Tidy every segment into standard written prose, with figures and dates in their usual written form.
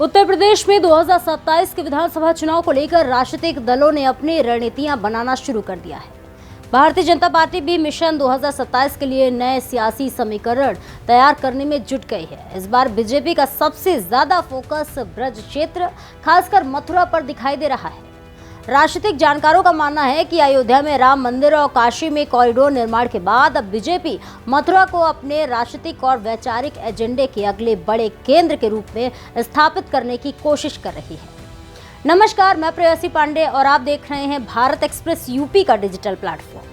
उत्तर प्रदेश में 2027 के विधानसभा चुनाव को लेकर राजनीतिक दलों ने अपनी रणनीतियां बनाना शुरू कर दिया है। भारतीय जनता पार्टी भी मिशन 2027 के लिए नए सियासी समीकरण तैयार करने में जुट गई है। इस बार बीजेपी का सबसे ज्यादा फोकस ब्रज क्षेत्र, खासकर मथुरा पर दिखाई दे रहा है। राजनीतिक जानकारों का मानना है कि अयोध्या में राम मंदिर और काशी में कॉरिडोर निर्माण के बाद अब बीजेपी मथुरा को अपने राजनीतिक और वैचारिक एजेंडे के अगले बड़े केंद्र के रूप में स्थापित करने की कोशिश कर रही है। नमस्कार, मैं प्रेयसी पांडे और आप देख रहे हैं भारत एक्सप्रेस यूपी का डिजिटल प्लेटफॉर्म।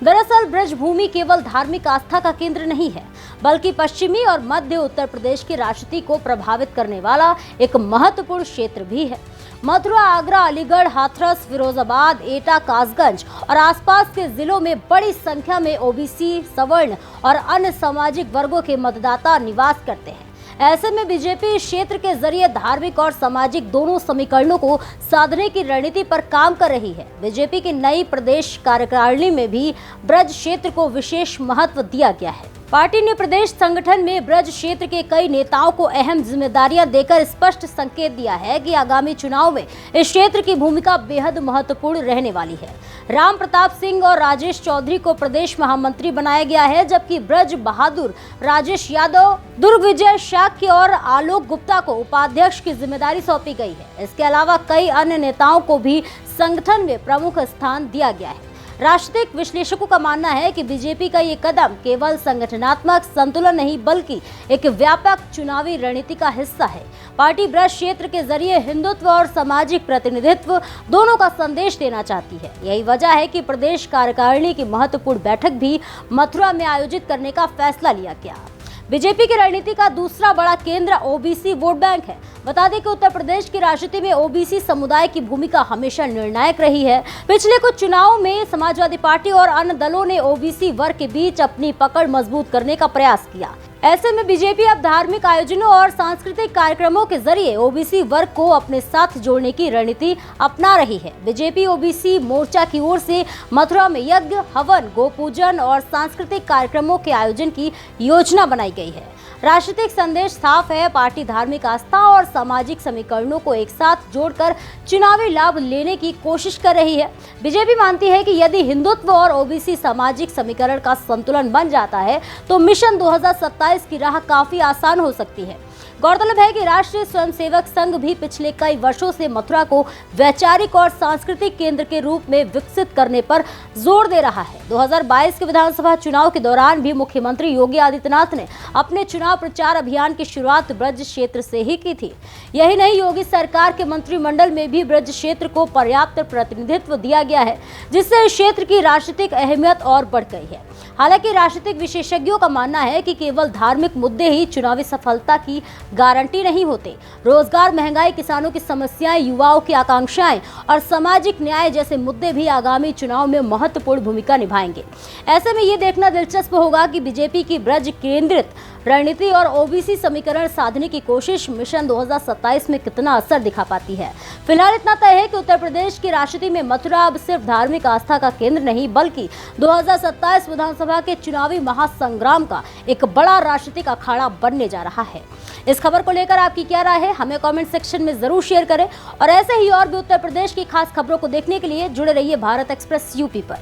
दरअसल ब्रज भूमि केवल धार्मिक आस्था का केंद्र नहीं है, बल्कि पश्चिमी और मध्य उत्तर प्रदेश की राजनीति को प्रभावित करने वाला एक महत्वपूर्ण क्षेत्र भी है। मथुरा, आगरा, अलीगढ़, हाथरस, फिरोजाबाद, एटा, कासगंज और आसपास के जिलों में बड़ी संख्या में ओबीसी, सवर्ण और अन्य सामाजिक वर्गों के मतदाता निवास करते हैं। ऐसे में बीजेपी इस क्षेत्र के जरिए धार्मिक और सामाजिक दोनों समीकरणों को साधने की रणनीति पर काम कर रही है। बीजेपी की नई प्रदेश कार्यकारिणी में भी ब्रज क्षेत्र को विशेष महत्व दिया गया है। पार्टी ने प्रदेश संगठन में ब्रज क्षेत्र के कई नेताओं को अहम जिम्मेदारियां देकर स्पष्ट संकेत दिया है कि आगामी चुनाव में इस क्षेत्र की भूमिका बेहद महत्वपूर्ण रहने वाली है। राम प्रताप सिंह और राजेश चौधरी को प्रदेश महामंत्री बनाया गया है, जबकि ब्रज बहादुर, राजेश यादव, दुर्ग विजय शाक्य और आलोक गुप्ता को उपाध्यक्ष की जिम्मेदारी सौंपी गई है। इसके अलावा कई अन्य नेताओं को भी संगठन में प्रमुख स्थान दिया गया है। राजनीतिक विश्लेषकों का मानना है कि बीजेपी का ये कदम केवल संगठनात्मक संतुलन नहीं, बल्कि एक व्यापक चुनावी रणनीति का हिस्सा है। पार्टी ब्रज क्षेत्र के जरिए हिंदुत्व और सामाजिक प्रतिनिधित्व दोनों का संदेश देना चाहती है। यही वजह है कि प्रदेश कार्यकारिणी की महत्वपूर्ण बैठक भी मथुरा में आयोजित करने का फैसला लिया गया। बीजेपी की रणनीति का दूसरा बड़ा केंद्र ओबीसी वोट बैंक है। बता दें कि उत्तर प्रदेश की राजनीति में ओबीसी समुदाय की भूमिका हमेशा निर्णायक रही है। पिछले कुछ चुनावों में समाजवादी पार्टी और अन्य दलों ने ओबीसी वर्ग के बीच अपनी पकड़ मजबूत करने का प्रयास किया। ऐसे में बीजेपी अब धार्मिक आयोजनों और सांस्कृतिक कार्यक्रमों के जरिए ओबीसी वर्ग को अपने साथ जोड़ने की रणनीति अपना रही है। बीजेपी ओबीसी मोर्चा की ओर से मथुरा में यज्ञ, हवन, गोपूजन और सांस्कृतिक कार्यक्रमों के आयोजन की योजना बनाई गई है। राजनीतिक संदेश साफ है, पार्टी धार्मिक आस्था और सामाजिक समीकरणों को एक साथ जोड़कर चुनावी लाभ लेने की कोशिश कर रही है। बीजेपी मानती है कि यदि हिंदुत्व और ओबीसी सामाजिक समीकरण का संतुलन बन जाता है तो मिशन 2027 की राह काफी आसान हो सकती है। गौरतलब है कि राष्ट्रीय स्वयंसेवक संघ भी पिछले कई वर्षों से मथुरा को वैचारिक और सांस्कृतिक केंद्र के रूप में विकसित करने पर जोर दे रहा है। 2022 के विधानसभा चुनाव के दौरान भी मुख्यमंत्री योगी आदित्यनाथ ने अपने चुनाव प्रचार अभियान की शुरुआत ब्रज क्षेत्र से ही की थी। यही नहीं, योगी सरकार के मंत्रिमंडल में भी ब्रज क्षेत्र को पर्याप्त प्रतिनिधित्व दिया गया है, जिससे इस क्षेत्र की राजनीतिक अहमियत और बढ़ गई है। हालांकि राजनीतिक विशेषज्ञों का मानना है कि केवल धार्मिक मुद्दे ही चुनावी सफलता की गारंटी नहीं होते। रोजगार, महंगाई, किसानों की समस्याएं, युवाओं की आकांक्षाएं और सामाजिक न्याय जैसे मुद्दे भी आगामी चुनाव में महत्वपूर्ण भूमिका निभाएंगे। ऐसे में ये देखना दिलचस्प होगा कि बीजेपी की ब्रज केंद्रित रणनीति और ओबीसी समीकरण साधने की कोशिश मिशन 2027 में कितना असर दिखा पाती है। फिलहाल इतना तय है कि उत्तर प्रदेश की राजनीति में मथुरा अब सिर्फ धार्मिक आस्था का केंद्र नहीं, बल्कि 2027 विधानसभा के चुनावी महासंग्राम का एक बड़ा राजनीतिक अखाड़ा बनने जा रहा है। इस खबर को लेकर आपकी क्या राय है, हमें कमेंट सेक्शन में जरूर शेयर करें और ऐसे ही और भी उत्तर प्रदेश की खास खबरों को देखने के लिए जुड़े रहिए भारत एक्सप्रेस यूपी पर।